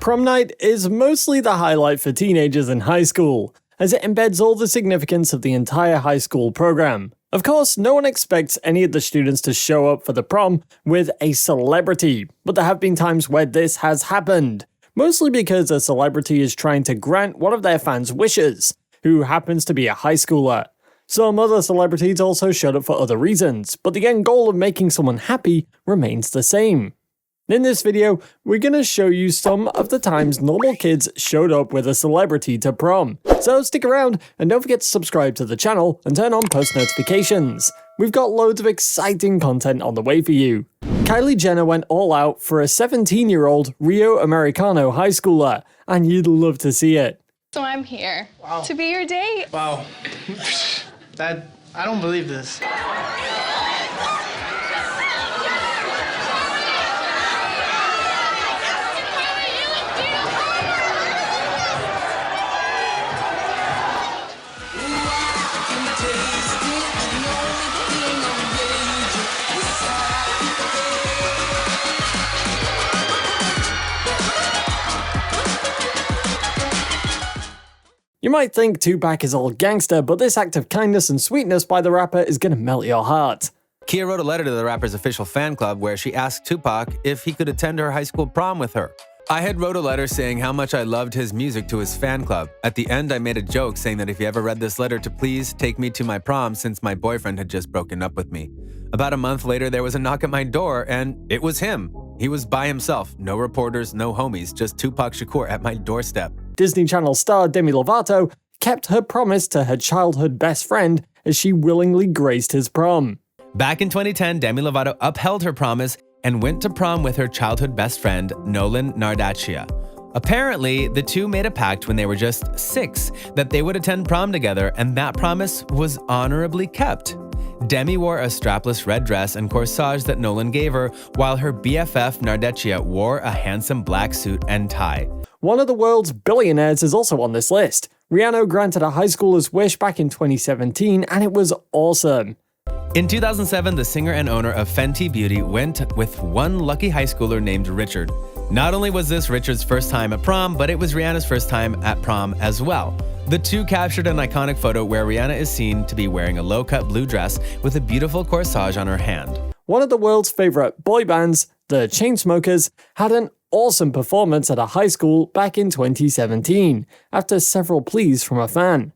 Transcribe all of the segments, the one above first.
Prom night is mostly the highlight for teenagers in high school, as it embeds all the significance of the entire high school program. Of course, no one expects any of the students to show up for the prom with a celebrity, but there have been times where this has happened, mostly because a celebrity is trying to grant one of their fans' wishes, who happens to be a high schooler. Some other celebrities also showed up for other reasons, but the end goal of making someone happy remains the same. In this video, we're going to show you some of the times normal kids showed up with a celebrity to prom. So stick around and don't forget to subscribe to the channel and turn on post notifications. We've got loads of exciting content on the way for you. Kylie Jenner went all out for a 17-year-old Rio Americano high schooler, and you'd love to see it. So I'm here to be your date. Wow. I don't believe this. You might think Tupac is all gangster, but this act of kindness and sweetness by the rapper is gonna melt your heart. Kia wrote a letter to the rapper's official fan club where she asked Tupac if he could attend her high school prom with her. I had wrote a letter saying how much I loved his music to his fan club. At the end, I made a joke saying that if you ever read this letter to please take me to my prom since my boyfriend had just broken up with me. About a month later, there was a knock at my door and it was him. He was by himself. No reporters, no homies, just Tupac Shakur at my doorstep. Disney Channel star Demi Lovato kept her promise to her childhood best friend as she willingly graced his prom. Back in 2010, Demi Lovato upheld her promise and went to prom with her childhood best friend, Nolan Nardaccia. Apparently, the two made a pact when they were just 6 that they would attend prom together, and that promise was honorably kept. Demi wore a strapless red dress and corsage that Nolan gave her, while her BFF Nardaccia wore a handsome black suit and tie. One of the world's billionaires is also on this list. Rihanna granted a high schooler's wish back in 2017, and it was awesome. In 2007, the singer and owner of Fenty Beauty went with one lucky high schooler named Richard. Not only was this Richard's first time at prom, but it was Rihanna's first time at prom as well. The two captured an iconic photo where Rihanna is seen to be wearing a low-cut blue dress with a beautiful corsage on her hand. One of the world's favorite boy bands, the Chainsmokers, had an awesome performance at a high school back in 2017, after several pleas from a fan.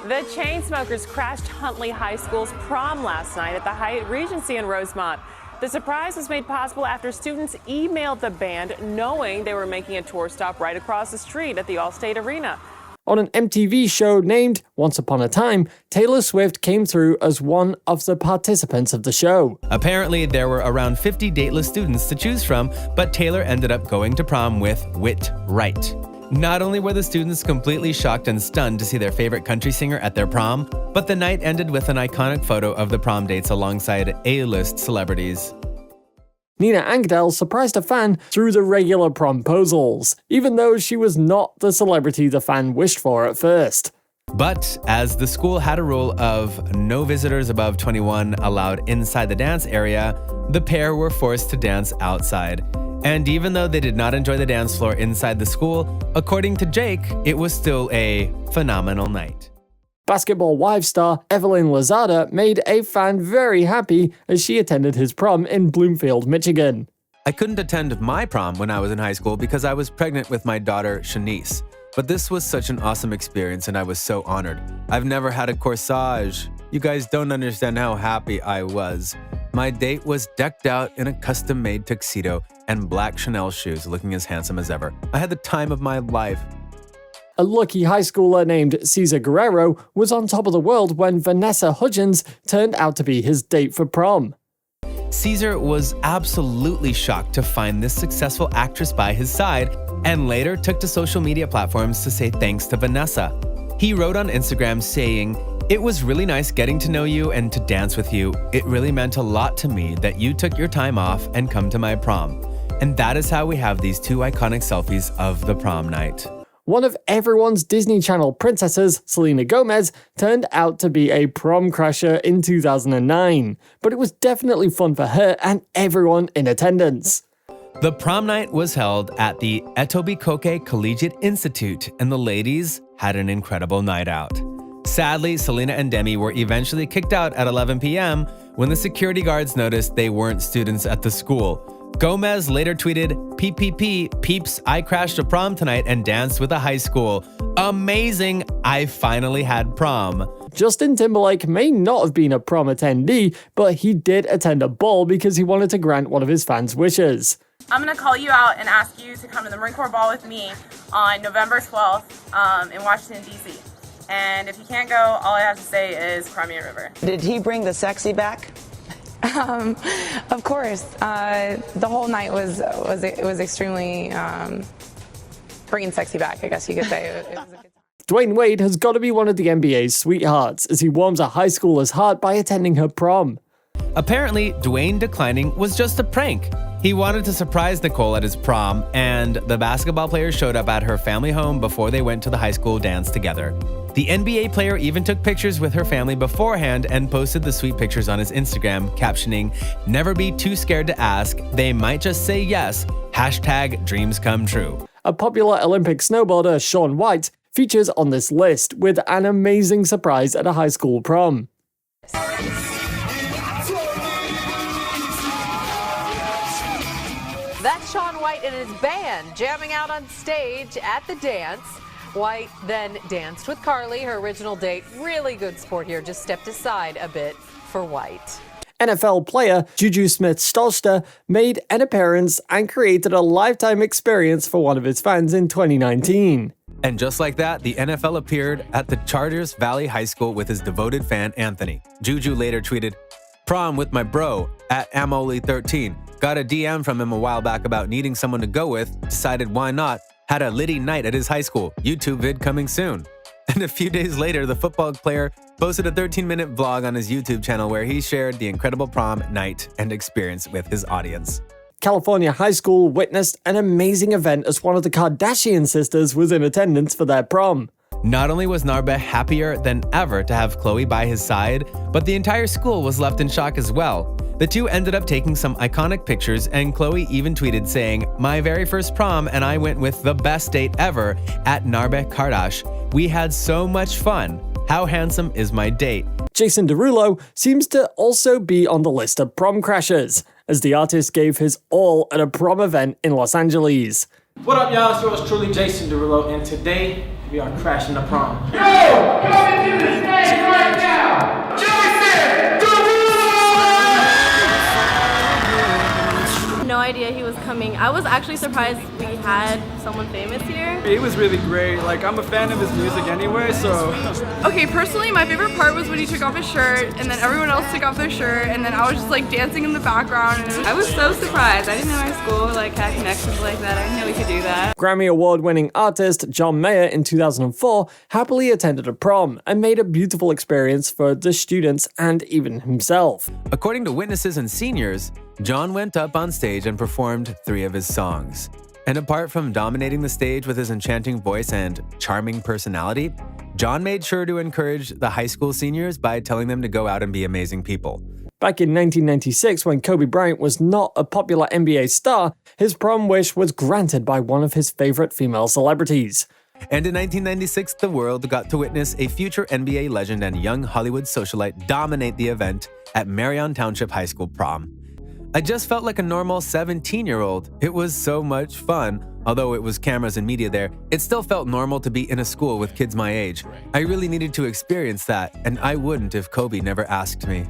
The Chainsmokers crashed Huntley High School's prom last night at the Hyatt Regency in Rosemont. The surprise was made possible after students emailed the band knowing they were making a tour stop right across the street at the Allstate Arena. On an MTV show named Once Upon a Time, Taylor Swift came through as one of the participants of the show. Apparently, there were around 50 dateless students to choose from, but Taylor ended up going to prom with Whit Wright. Not only were the students completely shocked and stunned to see their favorite country singer at their prom, but the night ended with an iconic photo of the prom dates alongside A-list celebrities. Nina Angdell surprised a fan through the regular promposals, even though she was not the celebrity the fan wished for at first. But as the school had a rule of no visitors above 21 allowed inside the dance area, the pair were forced to dance outside. And even though they did not enjoy the dance floor inside the school, according to Jake, it was still a phenomenal night. Basketball Wives star Evelyn Lozada made a fan very happy as she attended his prom in Bloomfield, Michigan. I couldn't attend my prom when I was in high school because I was pregnant with my daughter, Shanice. But this was such an awesome experience and I was so honored. I've never had a corsage. You guys don't understand how happy I was. My date was decked out in a custom-made tuxedo and black Chanel shoes, looking as handsome as ever. I had the time of my life. A lucky high schooler named Cesar Guerrero was on top of the world when Vanessa Hudgens turned out to be his date for prom. Cesar was absolutely shocked to find this successful actress by his side and later took to social media platforms to say thanks to Vanessa. He wrote on Instagram saying, "It was really nice getting to know you and to dance with you. It really meant a lot to me that you took your time off and come to my prom." And that is how we have these two iconic selfies of the prom night. one of everyone's Disney Channel princesses, Selena Gomez, turned out to be a prom crasher in 2009, but it was definitely fun for her and everyone in attendance. The prom night was held at the Etobicoke Collegiate Institute, and the ladies had an incredible night out. Sadly, Selena and Demi were eventually kicked out at 11 p.m. when the security guards noticed they weren't students at the school. Gomez later tweeted, "PPP, peeps, I crashed a prom tonight and danced with a high school. Amazing, I finally had prom." Justin Timberlake may not have been a prom attendee, but he did attend a ball because he wanted to grant one of his fans' wishes. I'm going to call you out and ask you to come to the Marine Corps Ball with me on November 12th in Washington, D.C. And if you can't go, all I have to say is cry me a river. Did he bring the sexy back? Of course. The whole night was extremely bringing sexy back, I guess you could say. It was a good time. Dwayne Wade has got to be one of the NBA's sweethearts as he warms a high schooler's heart by attending her prom. Apparently, Dwayne declining was just a prank. He wanted to surprise Nicole at his prom, and the basketball player showed up at her family home before they went to the high school dance together. The NBA player even took pictures with her family beforehand and posted the sweet pictures on his Instagram, captioning, "Never be too scared to ask, they might just say yes, #dreams come true." A popular Olympic snowboarder, Shaun White, features on this list with an amazing surprise at a high school prom. That's Shaun White and his band jamming out on stage at the dance. White then danced with Carly, her original date. Really good sport here, just stepped aside a bit for White. NFL player Juju Smith made an appearance and created a lifetime experience for one of his fans in 2019. And just like that, the NFL appeared at the Charters Valley High School with his devoted fan, Anthony. Juju later tweeted, "Prom with my bro at Amoli13. Got a DM from him a while back about needing someone to go with. Decided why not. Had a litty night at his high school. YouTube vid coming soon." And a few days later, the football player posted a 13-minute vlog on his YouTube channel where he shared the incredible prom night and experience with his audience. California High School witnessed an amazing event as one of the Kardashian sisters was in attendance for their prom. Not only was Narbe happier than ever to have Khloe by his side, but the entire school was left in shock as well. The two ended up taking some iconic pictures, and Khloe even tweeted saying, "My very first prom and I went with the best date ever at Narbe Kardash. We had so much fun. How handsome is my date?" Jason Derulo seems to also be on the list of prom crashers, as the artist gave his all at a prom event in Los Angeles. What up, y'all? It's yours truly, Jason Derulo, and today we are crashing the prom. Yo, coming to the stage right now, Jason Derulo! No idea he was coming. I was actually surprised we had someone famous here. It was really great. Like, I'm a fan of his music anyway, so. Okay, personally, my favorite part was when he took off his shirt, and then everyone else took off their shirt, and then I was just like dancing in the background. And I was so surprised. I didn't know our school like had connections like that. I didn't know we could do that. Grammy Award-winning artist John Mayer in 2004 happily attended a prom and made a beautiful experience for the students and even himself. According to witnesses and seniors, John went up on stage and performed 3 of his songs. And apart from dominating the stage with his enchanting voice and charming personality, John made sure to encourage the high school seniors by telling them to go out and be amazing people. Back in 1996, when Kobe Bryant was not a popular NBA star, his prom wish was granted by one of his favorite female celebrities. And in 1996, the world got to witness a future NBA legend and young Hollywood socialite dominate the event at Marion Township High School prom. I just felt like a normal 17-year-old. It was so much fun. Although it was cameras and media there, it still felt normal to be in a school with kids my age. I really needed to experience that, and I wouldn't if Kobe never asked me.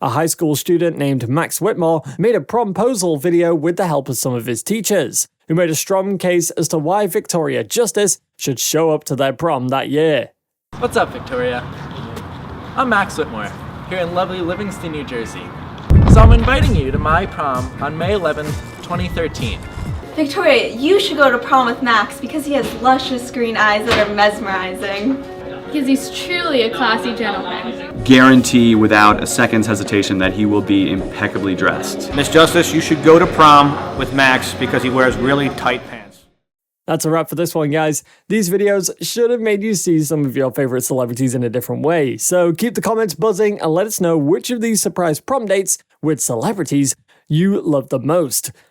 A high school student named Max Whitmore made a promposal video with the help of some of his teachers, who made a strong case as to why Victoria Justice should show up to their prom that year. What's up, Victoria? I'm Max Whitmore, here in lovely Livingston, New Jersey. So I'm inviting you to my prom on May 11th, 2013. Victoria, you should go to prom with Max because he has luscious green eyes that are mesmerizing. Because he's truly a classy gentleman. Guarantee without a second's hesitation that he will be impeccably dressed. Miss Justice, you should go to prom with Max because he wears really tight pants. That's a wrap for this one, guys. These videos should have made you see some of your favorite celebrities in a different way. So keep the comments buzzing and let us know which of these surprise prom dates with celebrities you love the most.